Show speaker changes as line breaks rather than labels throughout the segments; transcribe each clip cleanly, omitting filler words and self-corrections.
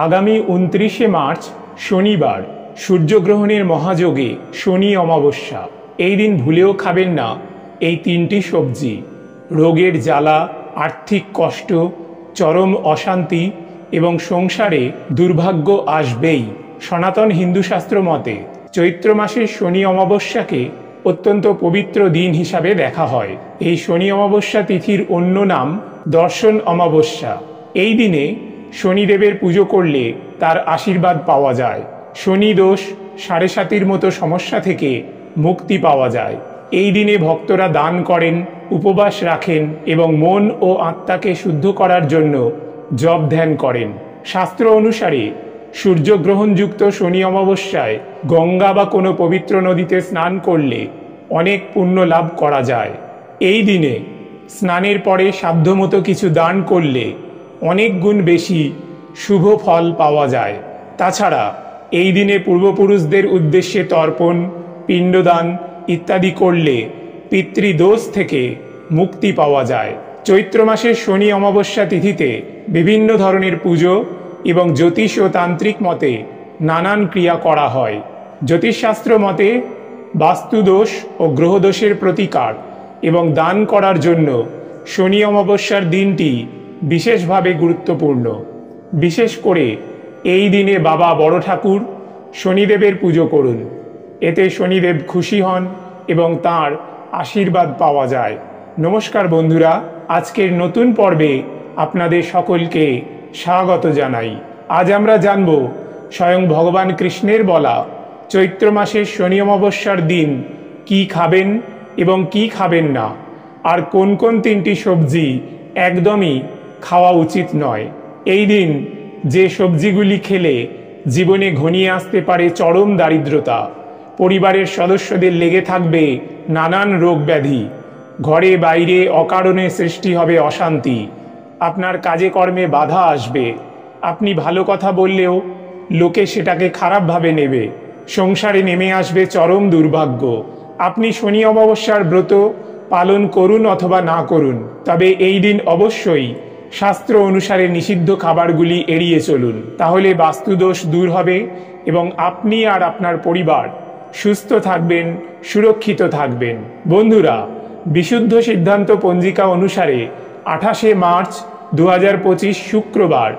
আগামী ২৯শে মার্চ শনিবার সূর্যগ্রহণের মহাযোগে শনি অমাবস্যা। এই দিন ভুলেও খাবেন না এই তিনটি সবজি। রোগের জ্বালা, আর্থিক কষ্ট, চরম অশান্তি এবং সংসারে দুর্ভাগ্য আসবেই। সনাতন হিন্দু শাস্ত্র মতে চৈত্র মাসের শনি অমাবস্যাকে অত্যন্ত পবিত্র দিন হিসাবে দেখা হয়। এই শনি অমাবস্যা তিথির অন্য নাম দর্শন অমাবস্যা। এই দিনে শনিদেবের পুজো করলে তার আশীর্বাদ পাওয়া যায়। শনি দোষ, সাড়ে সাতির মতো সমস্যা থেকে মুক্তি পাওয়া যায়। এই দিনে ভক্তরা দান করেন, উপবাস রাখেন এবং মন ও আত্মাকে শুদ্ধ করার জন্য জপ ধ্যান করেন। শাস্ত্র অনুসারে সূর্যগ্রহণযুক্ত শনি অমাবস্যায় গঙ্গা বা কোনো পবিত্র নদীতে স্নান করলে অনেক পুণ্য লাভ করা যায়। এই দিনে স্নানের পরে সাধ্যমতো কিছু দান করলে অনেক গুণ বেশি শুভ ফল পাওয়া যায়। তাছাড়া এই দিনে পূর্বপুরুষদের উদ্দেশ্যে তর্পণ, পিণ্ডদান ইত্যাদি করলে পিতৃদোষ থেকে মুক্তি পাওয়া যায়। চৈত্র মাসের শনি অমাবস্যা তিথিতে বিভিন্ন ধরনের পুজো এবং জ্যোতিষ ও তান্ত্রিক মতে নানান ক্রিয়া করা হয়। জ্যোতিষশাস্ত্র মতে বাস্তুদোষ ও গ্রহদোষের প্রতিকার এবং দান করার জন্য শনি অমাবস্যার দিনটি বিশেষভাবে গুরুত্বপূর্ণ। বিশেষ করে এই দিনে বাবা বড় ঠাকুর শনিদেবের পুজো করুন। এতে শনিদেব খুশি হন এবং তাঁর আশীর্বাদ পাওয়া যায়। নমস্কার বন্ধুরা, আজকের নতুন পর্বে আপনাদের সকলকে স্বাগত জানাই। আজ আমরা জানব স্বয়ং ভগবান কৃষ্ণের বলা চৈত্র মাসের শনি অমাবস্যার দিন কি খাবেন এবং কি খাবেন না, আর কোন কোন তিনটি সবজি একদমই খাওয়া উচিত নয়। এই দিন যে সবজিগুলি খেলে জীবনে ঘনিয়ে আসতে পারে চরম দারিদ্রতা, পরিবারের সদস্যদের লেগে থাকবে নানান রোগ ব্যাধি, ঘরে বাইরে অকারণে সৃষ্টি হবে অশান্তি, আপনার কাজে কর্মে বাধা আসবে, আপনি ভালো কথা বললেও লোকে সেটাকে খারাপভাবে নেবে, সংসারে নেমে আসবে চরম দুর্ভাগ্য। আপনি শনি অমাবস্যার ব্রত পালন করুন অথবা না করুন, তবে এই দিন অবশ্যই শাস্ত্র অনুসারে নিষিদ্ধ খাবারগুলি এড়িয়ে চলুন। তাহলে বাস্তুদোষ দূর হবে এবং আপনি আর আপনার পরিবার সুস্থ থাকবেন, সুরক্ষিত থাকবেন। বন্ধুরা, বিশুদ্ধ সিদ্ধান্ত পঞ্জিকা অনুসারে ২৮শে মার্চ ২০২৫ শুক্রবার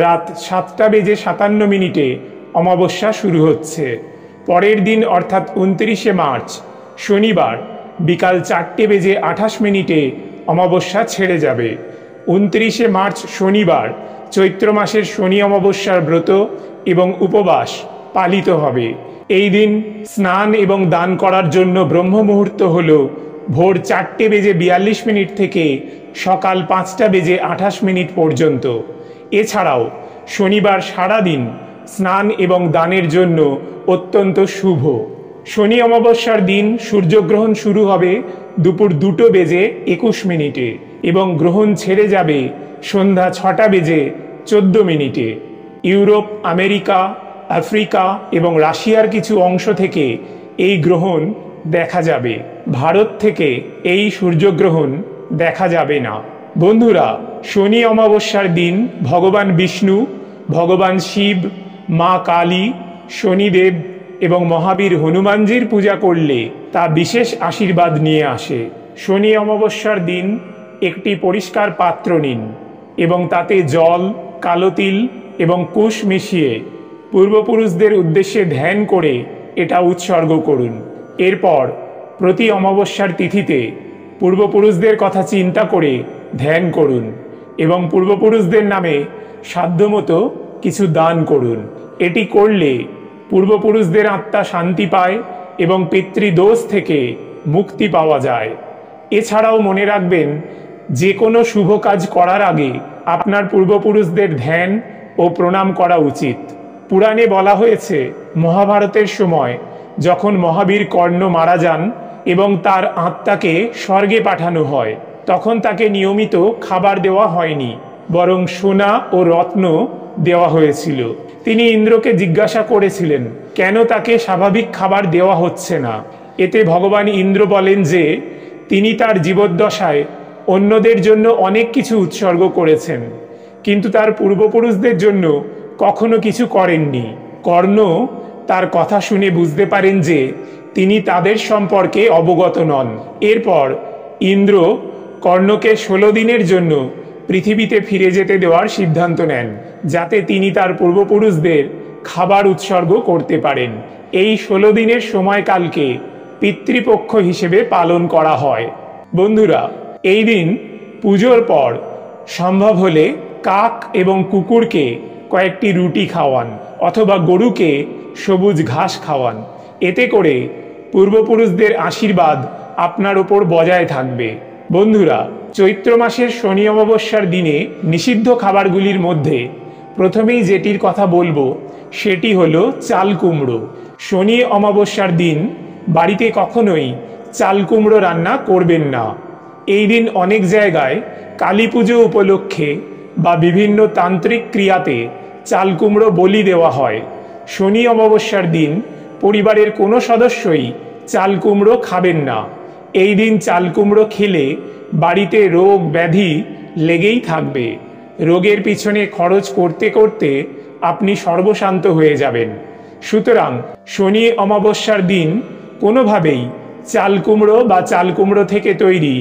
রাত ৭টা বেজে ৫৭ অমাবস্যা শুরু হচ্ছে। পরের দিন অর্থাৎ ২৯শে মার্চ শনিবার বিকাল ৪টে বেজে ২৮ অমাবস্যা ছেড়ে যাবে। ২৯শে মার্চ শনিবার চৈত্র মাসের শনি অমাবস্যার ব্রত এবং উপবাস পালিত হবে। এই দিন স্নান এবং দান করার জন্য ব্রহ্ম মুহূর্ত হল ভোর ৪টে বেজে ৪২ থেকে সকাল ৫টা বেজে ২৮ পর্যন্ত। এছাড়াও শনিবার সারাদিন স্নান এবং দানের জন্য অত্যন্ত শুভ। শনি অমাবস্যার দিন সূর্যগ্রহণ শুরু হবে দুপুর ২টো বেজে ২১ এবং গ্রহণ ছেড়ে যাবে সন্ধ্যা ৬টা বেজে ১৪। ইউরোপ, আমেরিকা, আফ্রিকা এবং রাশিয়ার কিছু অংশ থেকে এই গ্রহণ দেখা যাবে। ভারত থেকে এই সূর্যগ্রহণ দেখা যাবে না। বন্ধুরা, শনি অমাবস্যার দিন ভগবান বিষ্ণু, ভগবান শিব, মা কালী, শনিদেব এবং মহাবীর হনুমানজির পূজা করলে তা বিশেষ আশীর্বাদ নিয়ে আসে। শনি অমাবস্যার দিন একটি পরিষ্কার পাত্র নিন এবং তাতে জল, কালো তিল এবং কুশ মিশিয়ে পূর্বপুরুষদের উদ্দেশ্যে ধ্যান করে এটা উৎসর্গ করুন। এরপর প্রতি অমাবস্যার তিথিতে পূর্বপুরুষদের কথা চিন্তা করে ধ্যান করুন এবং পূর্বপুরুষদের নামে সাধ্যমতো কিছু দান করুন। এটি করলে পূর্বপুরুষদের আত্মা শান্তি পায় এবং পিতৃদোষ থেকে মুক্তি পাওয়া যায়। এছাড়াও মনে রাখবেন, যে কোনো শুভ কাজ করার আগে আপনার পূর্বপুরুষদের ধ্যান ও প্রণাম করা উচিত। পুরাণে বলা হয়েছে, মহাভারতের সময় যখন মহাবীর কর্ণ মারা যান এবং তার আত্মাকে স্বর্গে পাঠানো হয়, তখন তাকে নিয়মিত খাবার দেওয়া হয়নি, বরং সোনা ও রত্ন দেওয়া হয়েছিল। তিনি ইন্দ্রকে জিজ্ঞাসা করেছিলেন কেন তাকে স্বাভাবিক খাবার দেওয়া হচ্ছে না। এতে ভগবান ইন্দ্র বলেন যে তিনি তার জীবদ্দশায় অন্যদের জন্য অনেক কিছু উৎসর্গ করেছেন, কিন্তু তার পূর্বপুরুষদের জন্য কখনো কিছু করেননি। কর্ণ তার কথা শুনে বুঝতে পারেন যে তিনি তাদের সম্পর্কে অবগত নন। এরপর ইন্দ্র কর্ণকে 16 দিনের জন্য পৃথিবীতে ফিরে যেতে দেওয়ার সিদ্ধান্ত নেন, যাতে তিনি তার পূর্বপুরুষদের খাবার উৎসর্গ করতে পারেন। এই 16 দিনের সময়কালকে পিতৃপক্ষ হিসেবে পালন করা হয়। বন্ধুরা, এই দিন পুজোর পর সম্ভব হলে কাক এবং কুকুরকে কয়েকটি রুটি খাওয়ান অথবা গরুকে সবুজ ঘাস খাওয়ান। এতে করে পূর্বপুরুষদের আশীর্বাদ আপনার ওপর বজায় থাকবে। বন্ধুরা, চৈত্র মাসের শনি অমাবস্যার দিনে নিষিদ্ধ খাবারগুলির মধ্যে প্রথমেই যেটির কথা বলবো সেটি হলো চাল কুমড়ো। শনি অমাবস্যার দিন বাড়িতে কখনোই চাল কুমড়ো রান্না করবেন না। এই দিন অনেক জায়গায় কালী পুজো উপলক্ষে বা বিভিন্ন তান্ত্রিক ক্রিয়াতে চাল কুমড়ো বলি দেওয়া হয়। শনি অমাবস্যার দিন পরিবারের কোনো সদস্যই চাল কুমড়ো খাবেন না। এই দিন চাল কুমড়ো খেলে বাড়িতে রোগ ব্যাধি লেগেই থাকবে। রোগের পিছনে খরচ করতে করতে আপনি সর্বশান্ত হয়ে যাবেন। সুতরাং শনি অমাবস্যার দিন কোনোভাবেই চাল কুমড়ো বা চাল কুমড়ো থেকে তৈরি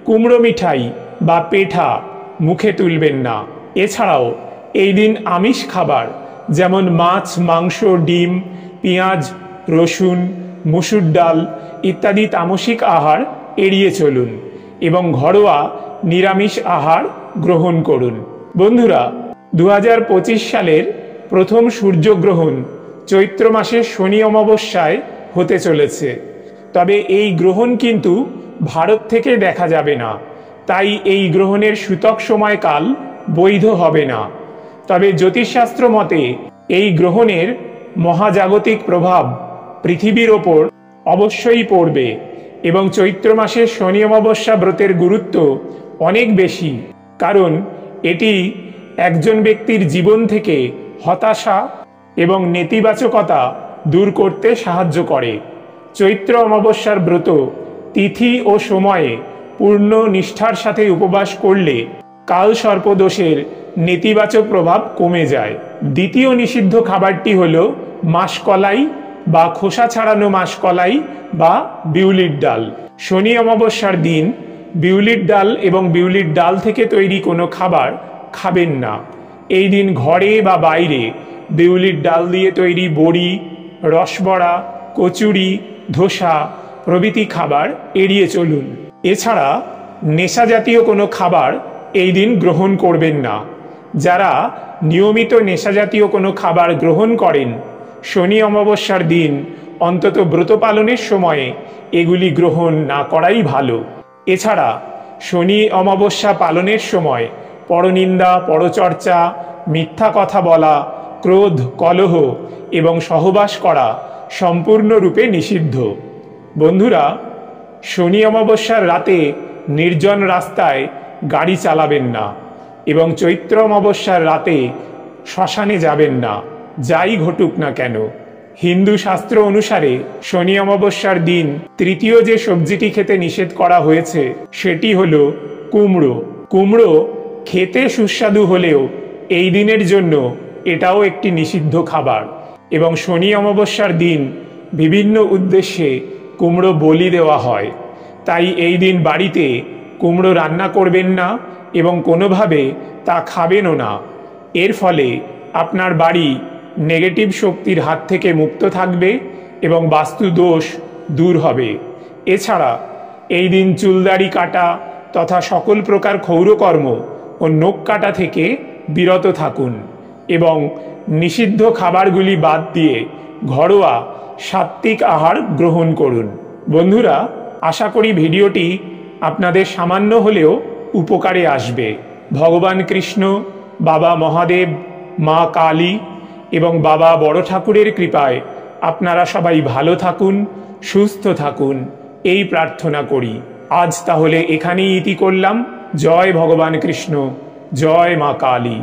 কুমড়ো মিঠাই বা পেঠা মুখে তুলবেন না। এছাড়াও এই দিন আমিষ খাবার যেমন মাছ, মাংস, ডিম, পেঁয়াজ, রসুন, মসুর ডাল ইত্যাদি তামসিক আহার এড়িয়ে চলুন এবং ঘরোয়া নিরামিষ আহার গ্রহণ করুন। বন্ধুরা, 2025 সালের প্রথম সূর্যগ্রহণ চৈত্র মাসের শনি অমাবস্যায় হতে চলেছে। তবে এই গ্রহণ কিন্তু ভারত থেকে দেখা যাবে না, তাই এই গ্রহণের সূতক সময়কাল বৈধ হবে না। তবে জ্যোতিষশাস্ত্র মতে এই গ্রহণের মহাজাগতিক প্রভাব পৃথিবীর ওপর অবশ্যই পড়বে এবং চৈত্র মাসের শনি অমাবস্যা ব্রতের গুরুত্ব অনেক বেশি, কারণ এটি একজন ব্যক্তির জীবন থেকে হতাশা এবং নেতিবাচকতা দূর করতে সাহায্য করে। চৈত্র অমাবস্যার ব্রত তিথি ও সময়ে পূর্ণ নিষ্ঠার সাথে উপবাস করলে কাল সর্পদোষের নেতিবাচক প্রভাব কমে যায়। দ্বিতীয় নিষিদ্ধ খাবারটি হল মাসকলাই বা খোসা ছাড়ানো মাসকলাই বা বিউলির ডাল। শনি অমাবস্যার দিন বিউলির ডাল এবং বিউলির ডাল থেকে তৈরি কোনো খাবার খাবেন না। এই দিন ঘরে বা বাইরে বিউলির ডাল দিয়ে তৈরি বড়ি, রসবড়া, কচুরি, ধোসা প্রভৃতি খাবার এড়িয়ে চলুন। এছাড়া নেশা জাতীয় কোনো খাবার এই দিন গ্রহণ করবেন না। যারা নিয়মিত নেশা জাতীয় কোনো খাবার গ্রহণ করেন, শনি অমাবস্যার দিন অন্তত ব্রত পালনের সময়ে এগুলি গ্রহণ না করাই ভালো। এছাড়া শনি অমাবস্যা পালনের সময় পরনিন্দা, পরচর্চা, মিথ্যা কথা বলা, ক্রোধ, কলহ এবং সহবাস করা সম্পূর্ণরূপে নিষিদ্ধ। বন্ধুরা, শনি অমাবস্যার রাতে নির্জন রাস্তায় গাড়ি চালাবেন না এবং চৈত্র অমাবস্যার রাতে শ্মশানে যাবেন না, যাই ঘটুক না কেন। হিন্দু শাস্ত্র অনুসারে শনি অমাবস্যার দিন তৃতীয় যে সবজিটি খেতে নিষেধ করা হয়েছে সেটি হলো কুমড়ো। কুমড়ো খেতে সুস্বাদু হলেও এই দিনের জন্য এটাও একটি নিষিদ্ধ খাবার এবং শনি অমাবস্যার দিন বিভিন্ন উদ্দেশ্যে কুমড়ো বলি দেওয়া হয়। তাই এই দিন বাড়িতে কুমড়ো রান্না করবেন না এবং কোনোভাবে তা খাবেনও না। এর ফলে আপনার বাড়ি নেগেটিভ শক্তির হাত থেকে মুক্ত থাকবে এবং বাস্তু দোষ দূর হবে। এছাড়া এই দিন চুলদাড়ি কাটা তথা সকল প্রকার ক্ষৌরকর্ম ও নখ কাটা থেকে বিরত থাকুন এবং নিষিদ্ধ খাবারগুলি বাদ দিয়ে ঘরোয়া সাত্ত্বিক আহার গ্রহণ করুন। বন্ধুরা, আশা করি ভিডিওটি আপনাদের সামান্য হলেও উপকারে আসবে। ভগবান কৃষ্ণ, বাবা মহাদেব, মা কালী এবং বাবা বড় ঠাকুরের কৃপায় আপনারা সবাই ভালো থাকুন, সুস্থ থাকুন, এই প্রার্থনা করি। আজ তাহলে এখানেই ইতি করলাম। জয় ভগবান কৃষ্ণ, জয় মা কালী।